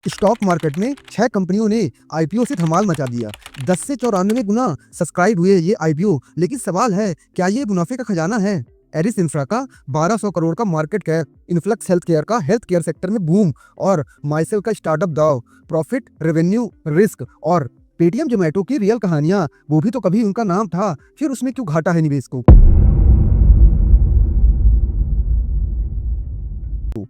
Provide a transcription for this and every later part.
Stock market में 6 कंपनियों ने आईपीओ से धमाल मचा दिया। 10 से 94 गुना सब्सक्राइब हुए ये आईपीओ। लेकिन सवाल है, क्या ये मुनाफे का खजाना है? एरिस इंफ्रा का 1200 करोड़ का market cap, influx health care का हेल्थ केयर सेक्टर में बूम, और माइसेल का स्टार्टअप दाव, प्रॉफिट, रेवेन्यू, रिस्क, और पेटीएम जोमेटो की रियल कहानियां। वो भी तो कभी उनका नाम था, फिर उसमें क्यों घाटा है निवेश को?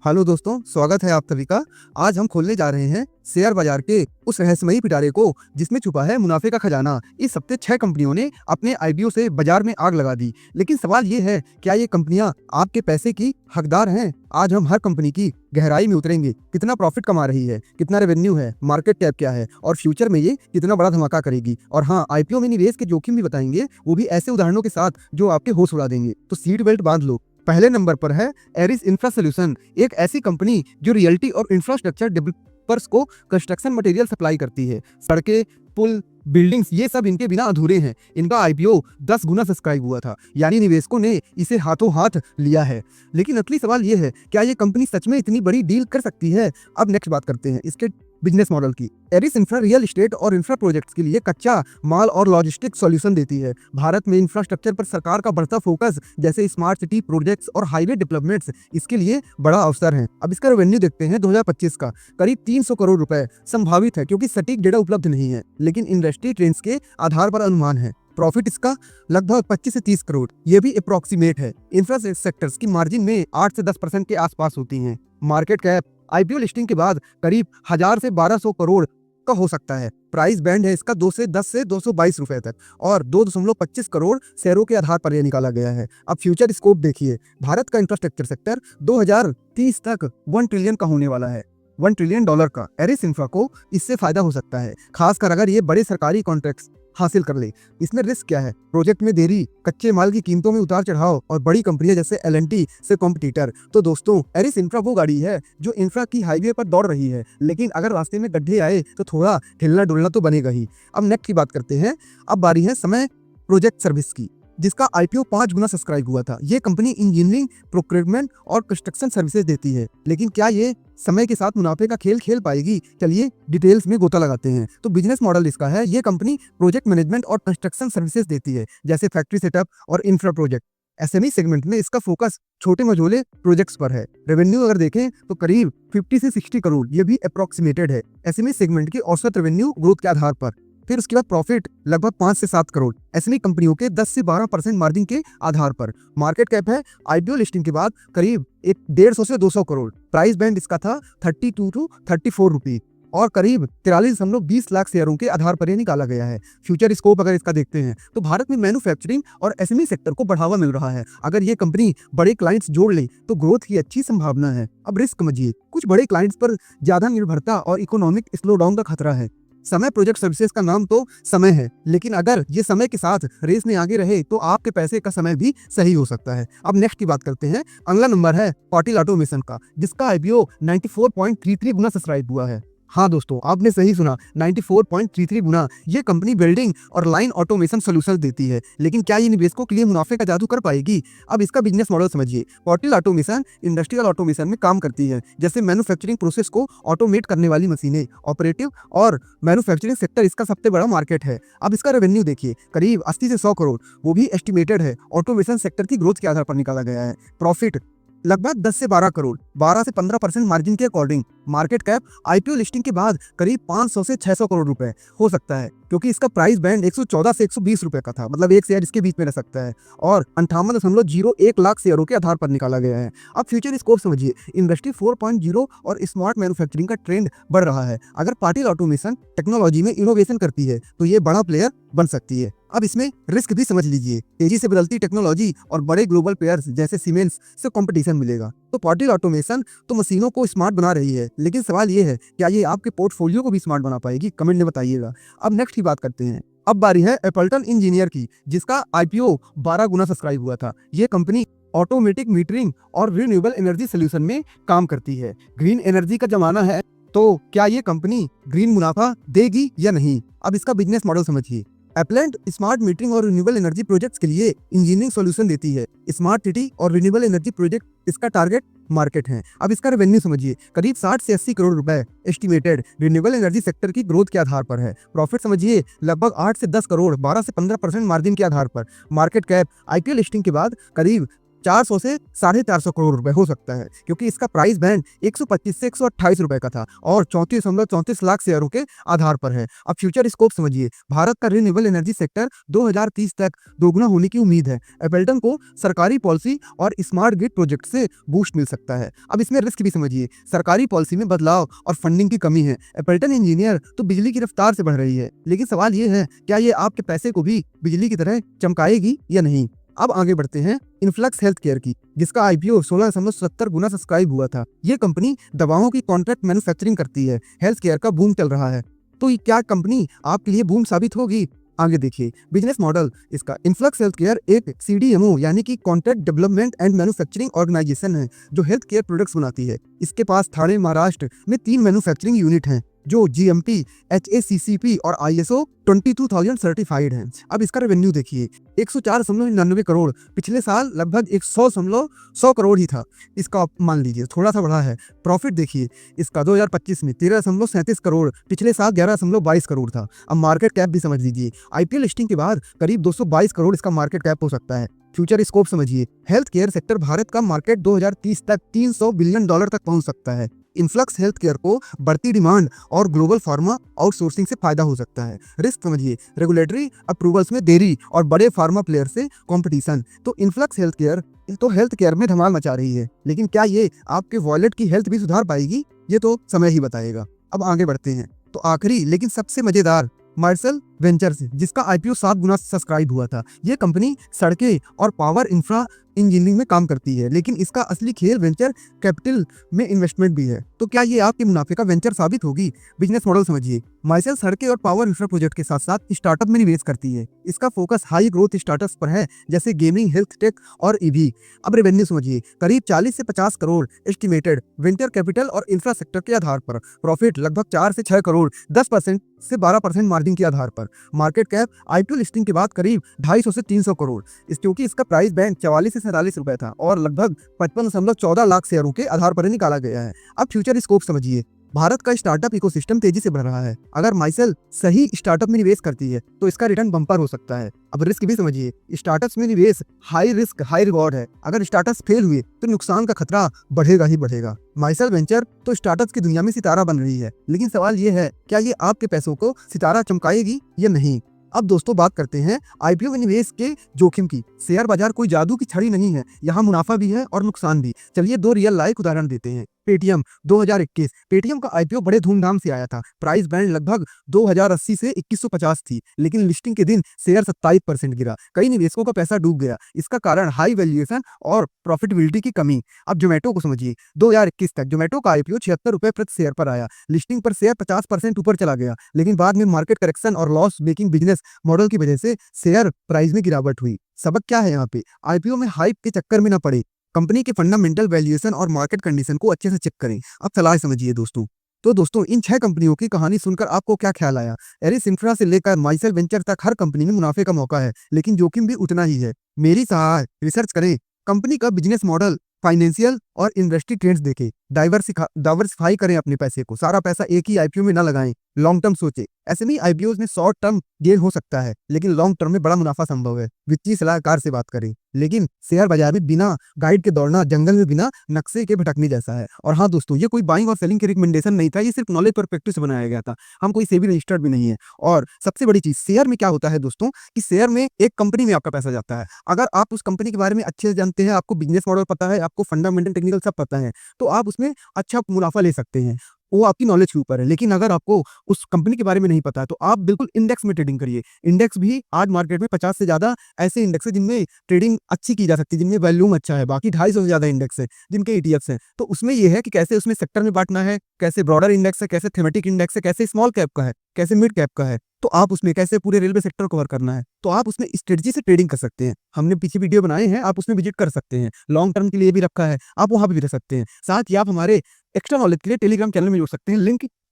हेलो दोस्तों, स्वागत है आप सभी का। आज हम खोलने जा रहे हैं शेयर बाजार के उस रहस्यमयी पिटारे को जिसमें छुपा है मुनाफे का खजाना। इस हफ्ते 6 कंपनियों ने अपने आईपीओ से बाजार में आग लगा दी। लेकिन सवाल ये है, क्या ये कंपनियां आपके पैसे की हकदार हैं? आज हम हर कंपनी की गहराई में उतरेंगे। कितना प्रॉफिट कमा रही है, कितना रेवेन्यू है, मार्केट कैप क्या है, और फ्यूचर में ये कितना बड़ा धमाका करेगी। और हाँ, आईपीओ में निवेश के जोखिम भी बताएंगे, वो भी ऐसे उदाहरणों के साथ जो आपके होश उड़ा देंगे। तो सीट बेल्ट बांध लो। पहले नंबर पर है एरिस इंफ्रा सॉल्यूशन, एक ऐसी कंपनी जो रियल्टी और इंफ्रास्ट्रक्चर डेवलपर्स को कंस्ट्रक्शन मटेरियल सप्लाई करती है। सड़कें, पुल, बिल्डिंग्स, ये सब इनके बिना अधूरे हैं। इनका आईपीओ 10 गुना सब्सक्राइब हुआ था, यानी निवेशकों ने इसे हाथों हाथ लिया है। लेकिन असली सवाल ये है, क्या ये कंपनी सच में इतनी बड़ी डील कर सकती है? अब नेक्स्ट बात करते हैं इसके बिजनेस मॉडल की। एरिस इंफ्रा रियल एस्टेट और इंफ्रा प्रोजेक्ट्स के लिए कच्चा माल और लॉजिस्टिक सॉल्यूशन देती है। भारत में इंफ्रास्ट्रक्चर पर सरकार का बढ़ता फोकस, जैसे स्मार्ट सिटी प्रोजेक्ट्स और हाईवे डेवलपमेंट्स, इसके लिए बड़ा अवसर है। अब इसका रेवेन्यू देखते हैं 2025 का, करीब 300 करोड़ रुपए संभावित है, क्योंकि सटीक डेटा उपलब्ध नहीं है, लेकिन इंडस्ट्री ट्रेंड्स के आधार पर अनुमान है। प्रॉफिट इसका लगभग 25 से 30 करोड़, ये भी अप्रोक्सीमेट है। इंफ्रा सेक्टर्स की मार्जिन में 8 से 10% के आसपास होती हैं। मार्केट कैप आईपीओ लिस्टिंग के बाद करीब 1000 से 1200 करोड़ का हो सकता है। प्राइस बैंड है इसका 2 से 10 से 222 रुपए तक, और 2.25 करोड़ शेयरों के आधार पर यह निकाला गया है। अब फ्यूचर स्कोप देखिए। भारत का इंफ्रास्ट्रक्चर सेक्टर 2030 तक 1 ट्रिलियन का होने वाला है, $1 ट्रिलियन का। एरिस इंफ्रा को इससे फायदा हो सकता है, खासकर अगर ये बड़े सरकारी कॉन्ट्रैक्ट्स हासिल कर ले। इसमें रिस्क क्या है? प्रोजेक्ट में देरी, कच्चे माल की कीमतों में उतार चढ़ाव, और बड़ी कंपनियां जैसे एल&टी से कॉम्पिटिटर। तो दोस्तों, एरिस इंफ्रा वो गाड़ी है जो इंफ्रा की हाईवे पर दौड़ रही है, लेकिन अगर रास्ते में गड्ढे आए तो थोड़ा हिलना डुलना तो बनेगा ही। अब नेक्स्ट की बात करते हैं। अब बारी है समय प्रोजेक्ट सर्विस की, जिसका आईपीओ 5 गुना सब्सक्राइब हुआ था। ये कंपनी इंजीनियरिंग, प्रोक्योरमेंट और कंस्ट्रक्शन सर्विसेज देती है। लेकिन क्या ये समय के साथ मुनाफे का खेल खेल पाएगी? चलिए डिटेल्स में गोता लगाते हैं। तो बिजनेस मॉडल इसका है, ये कंपनी प्रोजेक्ट मैनेजमेंट और कंस्ट्रक्शन सर्विसेज देती है, जैसे फैक्ट्री सेटअप और इंफ्रा प्रोजेक्ट। एसएमई सेगमेंट में इसका फोकस छोटे मझोले प्रोजेक्ट्स पर है। रेवेन्यू अगर देखें तो करीब 50 से 60 करोड़, ये भी अप्रोक्सीमेटेड है एसएमई सेगमेंट की औसत रेवेन्यू ग्रोथ के आधार पर। फिर उसके बाद प्रॉफिट लगभग 5 से 7 करोड़, एसएमई कंपनियों के 10 से 12% मार्जिन के आधार पर। मार्केट कैप है आईपीओ लिस्टिंग के बाद करीब 150 से 200 करोड़। प्राइस बैंड इसका था 32 टू 34 रुपये, और करीब 43.20 लाख शेयरों के आधार पर यह निकाला गया है। फ्यूचर स्कोप अगर इसका देखते हैं तो भारत में मैन्युफैक्चरिंग और एसएमई सेक्टर को बढ़ावा मिल रहा है। अगर ये कंपनी बड़े क्लाइंट्स जोड़ ले तो ग्रोथ की अच्छी संभावना है। अब रिस्क समझिए। कुछ बड़े क्लाइंट्स पर ज्यादा निर्भरता और इकोनॉमिक स्लोडाउन का खतरा है। समय प्रोजेक्ट सर्विसेज का नाम तो समय है, लेकिन अगर ये समय के साथ रेस में आगे रहे तो आपके पैसे का समय भी सही हो सकता है। अब नेक्स्ट की बात करते हैं। अगला नंबर है पाटिल ऑटोमेशन का, जिसका आईपीओ 94.33 गुना सब्सक्राइब हुआ है। हाँ दोस्तों, आपने सही सुना, 94.33 गुना। ये कंपनी बिल्डिंग और लाइन ऑटोमेशन सोल्यूशन देती है। लेकिन क्या ये निवेशकों के लिए मुनाफे का जादू कर पाएगी? अब इसका बिजनेस मॉडल समझिए। पाटिल ऑटोमेशन इंडस्ट्रियल ऑटोमेशन में काम करती है, जैसे मैन्युफैक्चरिंग प्रोसेस को ऑटोमेट करने वाली मशीनें। ऑपरेटिव और मैन्युफैक्चरिंग सेक्टर इसका सबसे बड़ा मार्केट है। अब इसका रेवेन्यू देखिए, करीब 80 से 100 करोड़, वो भी एस्टिमेटेड है, ऑटोमेशन सेक्टर की ग्रोथ के आधार पर निकाला गया है। प्रॉफिट लगभग 10 से 12 करोड़, 12 से 15% मार्जिन के according. Market cap IPO listing के बाद करीब 500 से 600 करोड़ रुपए हो सकता है, क्योंकि इसका प्राइस बैंड 114 से 120 रुपए का था, मतलब एक शेयर इसके बीच में रह सकता है, और 58.01 लाख शेयरों के आधार पर निकाला गया है। अब फ्यूचर स्कोप समझिए। इंडस्ट्री 4.0 और स्मार्ट मैन्युफैक्चरिंग का ट्रेंड बढ़ रहा है। अगर पाटिल ऑटोमेशन टेक्नोलॉजी में इनोवेशन करती है तो ये बड़ा प्लेयर बन सकती है। अब इसमें रिस्क भी समझ लीजिए। तेजी से बदलती टेक्नोलॉजी और बड़े ग्लोबल प्लेयर्स जैसे सीमेंस से कंपटीशन मिलेगा। तो पाटिल ऑटोमेशन तो मशीनों को स्मार्ट बना रही है, लेकिन सवाल ये है, क्या ये आपके पोर्टफोलियो को भी स्मार्ट बना पाएगी? कमेंट में बताइएगा। अब नेक्स्ट की बात करते हैं। अब बारी है एपल्टन इंजीनियर की, जिसका आईपीओ 12 गुना सब्सक्राइब हुआ था। ये कंपनी ऑटोमेटिक मीटरिंग और रिन्यूएबल एनर्जी सोल्यूशन में काम करती है। ग्रीन एनर्जी का जमाना है, तो क्या ये कंपनी ग्रीन मुनाफा देगी या नहीं? अब इसका बिजनेस मॉडल समझिए। एप्लेंट स्मार्ट मीटरिंग और रिन्यूएबल एनर्जी प्रोजेक्ट्स के लिए इंजीनियरिंग सॉल्यूशन देती है। स्मार्ट सिटी और रिन्यूएबल एनर्जी प्रोजेक्ट इसका टारगेट मार्केट है। अब इसका रेवेन्यू समझिए, करीब 60 से 80 करोड़ रुपए एस्टिमेटेड रिन्यूएबल एनर्जी सेक्टर की ग्रोथ के आधार पर है। प्रॉफिट समझिए लगभग 8 से 10 करोड़ 12 से 15% मार्जिन के आधार पर। मार्केट कैप आईपीओ लिस्टिंग के बाद करीब 400 से 450 करोड़ रुपए हो सकता है, क्योंकि इसका प्राइस बैंड 125 से 128 रुपए का था और 34.34 लाख शेयरों के आधार पर है। अब फ्यूचर स्कोप समझिए, भारत का रिन्यूएबल एनर्जी सेक्टर 2030 तक दोगुना होने की उम्मीद है। एपल्टन को सरकारी पॉलिसी और स्मार्ट ग्रिड प्रोजेक्ट से बूस्ट मिल सकता है। अब इसमें रिस्क भी समझिए, सरकारी पॉलिसी में बदलाव और फंडिंग की कमी है। एपल्टन इंजीनियर तो बिजली की रफ्तार से बढ़ रही है, लेकिन सवाल ये है, क्या ये आपके पैसे को भी बिजली की तरह चमकाएगी या नहीं। अब आगे बढ़ते हैं इन्फ्लक्स हेल्थ केयर की, जिसका आईपीओ 16.70 गुना सब्सक्राइब हुआ था। ये कंपनी दवाओं की कॉन्ट्रैक्ट मैन्युफैक्चरिंग करती है। हेल्थ केयर का बूम चल रहा है, तो ये क्या कंपनी आपके लिए बूम साबित होगी? आगे देखिए बिजनेस मॉडल इसका। इन्फ्लक्स हेल्थ केयर एक सीडीएमओ यानी कि contract development and manufacturing organisation है, जो हेल्थ केयर प्रोडक्ट्स बनाती है। इसके पास ठाणे महाराष्ट्र में 3 मैन्युफैक्चरिंग यूनिट हैं, जो जीएमपी, एचएसीसीपी और आईएसओ 22000 सर्टिफाइड हैं। अब इसका रेवेन्यू देखिए, 104.99 करोड़, पिछले साल लगभग 100 करोड़ ही था। इसका मान लीजिए थोड़ा सा बढ़ा है। प्रॉफिट देखिए इसका 2025 में 13.37 करोड़, पिछले साल 11.22 करोड़ था। अब मार्केट कैप भी समझ लीजिए, आईपीओ लिस्टिंग के बाद करीब 222 करोड़ इसका मार्केट कैप हो सकता है। फ्यूचर स्कोप समझिए, हेल्थ केयर सेक्टर भारत का मार्केट 2030 तक $300 बिलियन तक पहुंच सकता है। इन्फ्लक्स हेल्थ केयर को बढ़ती डिमांड और ग्लोबल फार्मा आउटसोर्सिंग से फायदा हो सकता है। रिस्क समझिए, रेगुलेटरी अप्रूवल्स में देरी और बड़े फार्मा प्लेयर से कंपटीशन। तो इन्फ्लक्स हेल्थ केयर में धमाल मचा रही है, लेकिन क्या ये आपके वॉलेट की हेल्थ भी सुधार पाएगी? ये तो समय ही बताएगा। अब आगे बढ़ते हैं तो आखिरी लेकिन सबसे मजेदार, मार्शल वेंचर्स, जिसका आईपीओ 7 गुना सब्सक्राइब हुआ था। ये कंपनी सड़कें और पावर इंफ्रा इंजीनियरिंग में काम करती है, लेकिन इसका असली खेल वेंचर कैपिटल में इन्वेस्टमेंट भी है। तो क्या ये आपके मुनाफे का वेंचर साबित होगी? बिजनेस मॉडल समझिए, मार्शल सड़कें और पावर इंफ्रा प्रोजेक्ट के साथ साथ स्टार्टअप में निवेश करती है। इसका फोकस हाई ग्रोथ स्टार्टअप्स पर है, जैसे गेमिंग, हेल्थ टेक और ईवी। अब रेवेन्यू समझिए, करीब 40 से 50 करोड़ एस्टिमेटेड वेंचर कैपिटल और इंफ्रा सेक्टर के आधार पर। प्रॉफिट लगभग 4 से 6 करोड़, 10% से 12% मार्जिन के आधार पर। मार्केट कैप आईपीओ लिस्टिंग के बाद करीब 250 से 300 करोड़, क्योंकि इसका प्राइस बैंड 44 से 47 रुपए था और लगभग 55.14 लाख शेयरों के आधार पर निकाला गया है। अब फ्यूचर स्कोप समझिए, भारत का स्टार्टअप इकोसिस्टम तेजी से बढ़ रहा है। अगर माइसल सही स्टार्टअप में निवेश करती है तो इसका रिटर्न बम्पर हो सकता है। अब रिस्क भी समझिए, स्टार्टअप्स में निवेश हाई रिस्क हाई रिवॉर्ड है। अगर स्टार्टअप्स फेल हुए तो नुकसान का खतरा बढ़ेगा ही बढ़ेगा। माइसल वेंचर तो स्टार्टअप्स की दुनिया में सितारा बन रही है, लेकिन सवाल ये है, क्या ये आपके पैसों को सितारा चमकाएगी या नहीं? अब दोस्तों बात करते हैं आईपीओ में निवेश के जोखिम की। शेयर बाजार कोई जादू की छड़ी नहीं है, यहाँ मुनाफा भी है और नुकसान भी। चलिए 2 रियल लाइफ उदाहरण देते हैं। पेटीएम 2021, पेटीएम का आईपीओ बड़े धूमधाम से आया था। प्राइस बैंड लगभग 2080 से 2150 थी, लेकिन लिस्टिंग के दिन शेयर 27% गिरा। कई निवेशकों का पैसा डूब गया। इसका कारण हाई वैल्यूएशन और प्रॉफिटेबिलिटी की कमी। अब जोमेटो को समझिए, 2021 तक जोमेटो का आईपीओ 76 रुपए प्रति शेयर पर आया। लिस्टिंग पर शेयर 50% ऊपर चला गया, लेकिन बाद में मार्केट करेक्शन और लॉस मेकिंग बिजनेस मॉडल की वजह से शेयर प्राइस में गिरावट हुई। सबक क्या है यहाँ पे? आईपीओ में हाइप के चक्कर में न पड़े, कंपनी के फंडामेंटल वैल्यूएशन और मार्केट कंडीशन को अच्छे से चेक करें। अब सलाह समझिए दोस्तों। तो दोस्तों इन 6 कंपनियों की कहानी सुनकर आपको क्या ख्याल आया? एरिस इंफ्रा से लेकर माइसल वेंचर तक हर कंपनी में मुनाफे का मौका है, लेकिन जोखिम भी उतना ही है। मेरी सलाह, रिसर्च करें, कंपनी का बिजनेस मॉडल, फाइनेंशियल और इंडस्ट्री ट्रेंड्स देखें, डाइवर्सिफाई करें अपने पैसे को। सारा पैसा एक ही आईपीओ में न लगाएं, लॉन्ग टर्म सोचे। एसएमई आईपीओ में शॉर्ट टर्म गेन हो सकता है, लेकिन लॉन्ग टर्म में बड़ा मुनाफा संभव है। वित्तीय सलाहकार से बात करें, लेकिन शेयर बाजार में बिना गाइड के दौड़ना जंगल में बिना नक्शे के भटकने जैसा है। और हाँ दोस्तों, ये कोई बाइंग और सेलिंग की रिकमेंडेशन नहीं था, ये सिर्फ नॉलेज परस्पेक्टिव से बनाया गया था। हम कोई सेबी रजिस्टर्ड भी नहीं है। और सबसे बड़ी चीज, शेयर में क्या होता है दोस्तों, कि शेयर में एक कंपनी में आपका पैसा जाता है। अगर आप उस कंपनी के बारे में अच्छे से जानते हैं, आपको बिजनेस मॉडल पता है, आपको फंडामेंटल टेक्निकल सब पता है, तो आप उसमें अच्छा मुनाफा ले सकते हैं। वो आपकी नॉलेज के ऊपर है। लेकिन अगर आपको उस कंपनी के बारे में नहीं पता है, तो आप बिल्कुल इंडेक्स में ट्रेडिंग करिए। इंडेक्स भी आज मार्केट में 50 से ज्यादा ऐसे इंडेक्स है जिनमें ट्रेडिंग अच्छी की जा सकती है, जिनमें वॉल्यूम अच्छा है। बाकी 250 से ज्यादा इंडेक्स है जिनके ईटीएफ्स हैं। तो उसमें यह है कि कैसे उसमें सेक्टर में बांटना है, कैसे ब्रॉडर इंडेक्स है, कैसे थेमेटिक इंडेक्स है, कैसे स्मॉल कैप का है, कैसे मिड कैप का है, तो आप उसमें कैसे पूरे रेलवे सेक्टर कवर करना है, तो आप उसमें स्ट्रेटजी से ट्रेडिंग कर सकते हैं। हमने पीछे वीडियो बनाए हैं, आप उसमें विजिट कर सकते हैं। लॉन्ग टर्म के लिए भी रखा है, आप वहां भी रख सकते हैं। साथ ही आप हमारे एक्स्ट्रा नॉलेज के लिए टेलीग्राम चैनल में जुड़ सकते हैं।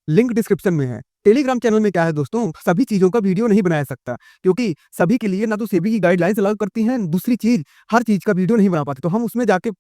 लिंक डिस्क्रिप्शन में है। टेलीग्राम चैनल में क्या है दोस्तों, सभी चीज़ों का वीडियो नहीं बनाया सकता, क्योंकि सभी के लिए ना तो सेबी की गाइडलाइंस अलग करती हैं, दूसरी चीज़ हर चीज़ का वीडियो नहीं बना पाते, तो हम उसमें जाके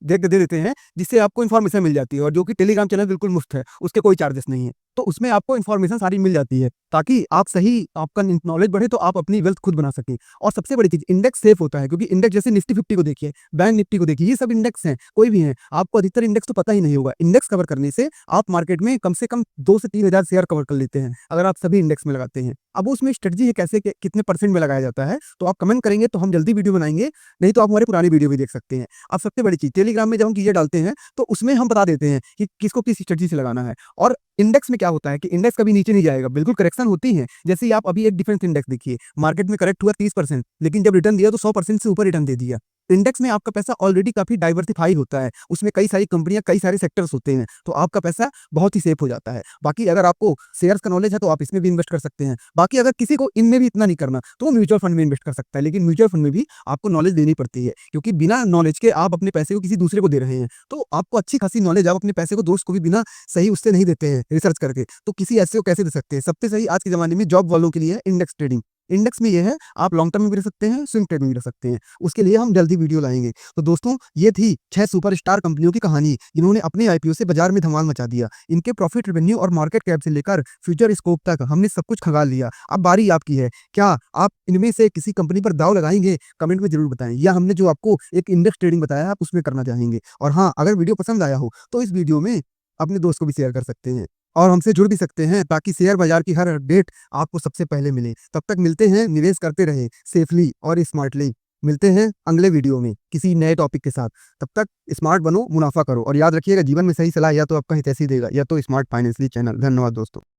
दे देते हैं, जिससे आपको इन्फॉर्मेशन मिल जाती है, और जो कि टेलीग्राम चैनल बिल्कुल मुफ्त है, उसके कोई चार्जेस नहीं है। तो उसमें आपको इन्फॉर्मेशन सारी मिल जाती है, ताकि आप सही आपका नॉलेज बढ़े, तो आप अपनी वेल्थ खुद बना सकें। और सबसे बड़ी चीज़, इंडेक्स सेफ होता है, क्योंकि इंडेक्स जैसे निफ्टी 50 को देखिए, बैंक निफ्टी को देखिए, ये सब इंडेक्स हैं, कोई भी हैं, आपको अधिकतर इंडेक्स तो पता ही नहीं होगा। इंडेक्स कवर करने से आप मार्केट में कम से कम 2 से 3 हज़ार शेयर कवर कर लेते हैं, अगर आप सभी इंडेक्स में लगाते हैं। अब उसमें स्ट्रेटजी है कैसे कितने परसेंट में लगाया जाता है, तो आप कमेंट करेंगे तो हम जल्दी वीडियो बनाएँगे, नहीं तो आप हमारे पुरानी वीडियो भी देख सकते हैं। अब सबसे बड़ी चीज़, टेलीग्राम में जब हम चीज़ें डालते हैं, तो उसमें हम बता देते हैं कि किसको किस स्ट्रेटजी से लगाना है। और इंडेक्स में क्या होता है कि इंडेक्स कभी नीचे नहीं जाएगा, बिल्कुल करेक्शन होती है। जैसे ही आप अभी एक डिफेंस इंडेक्स देखिए, मार्केट में करेक्ट हुआ 30%, लेकिन जब रिटर्न दिया तो 100% से ऊपर रिटर्न दे दिया। इंडेक्स में आपका पैसा ऑलरेडी काफ़ी डाइवर्सिफाई होता है, उसमें कई सारी कंपनियाँ, कई सारे सेक्टर्स होते हैं, तो आपका पैसा बहुत ही सेफ हो जाता है। बाकी अगर आपको शेयर्स का नॉलेज है, तो आप इसमें भी इन्वेस्ट कर सकते हैं। बाकी अगर किसी को इनमें भी इतना नहीं करना, तो वो म्यूचुअल फंड में इन्वेस्ट कर सकता है, लेकिन म्यूचुअल फंड में भी आपको नॉलेज देनी पड़ती है, क्योंकि बिना नॉलेज के आप अपने पैसे को किसी दूसरे को दे रहे हैं, तो आपको अच्छी खासी नॉलेज, आप अपने पैसे को दोस्त को भी बिना सही उससे नहीं देते हैं रिसर्च करके, तो किसी ऐसे को कैसे दे सकते हैं। सबसे सही आज के ज़माने में जॉब वालों के लिए है इंडेक्स ट्रेडिंग। इंडेक्स में ये है, आप लॉन्ग टर्म में भी रख सकते हैं, स्विंग ट्रेड में भी रख सकते हैं, उसके लिए हम जल्दी वीडियो लाएंगे। तो दोस्तों, ये थी 6 सुपरस्टार कंपनियों की कहानी, जिन्होंने अपने आईपीओ से बाजार में धमाल मचा दिया। इनके प्रॉफिट, रेवेन्यू और मार्केट कैप से लेकर फ्यूचर स्कोप तक हमने सब कुछ खंगाल लिया। अब बारी आपकी है, क्या आप इनमें से किसी कंपनी पर दाव लगाएंगे? कमेंट में जरूर बताएं, या हमने जो आपको एक इंडेक्स ट्रेडिंग बताया, आप उसमें करना चाहेंगे। और हाँ, अगर वीडियो पसंद आया हो, तो इस वीडियो में अपने दोस्त को भी शेयर कर सकते हैं, और हमसे जुड़ भी सकते हैं, ताकि शेयर बाजार की हर अपडेट आपको सबसे पहले मिले। तब तक मिलते हैं, निवेश करते रहें सेफली और स्मार्टली। मिलते हैं अगले वीडियो में किसी नए टॉपिक के साथ। तब तक स्मार्ट बनो, मुनाफा करो, और याद रखिएगा, जीवन में सही सलाह या तो आपका हितैषी देगा, या तो स्मार्ट फाइनेंशियली चैनल। धन्यवाद दोस्तों।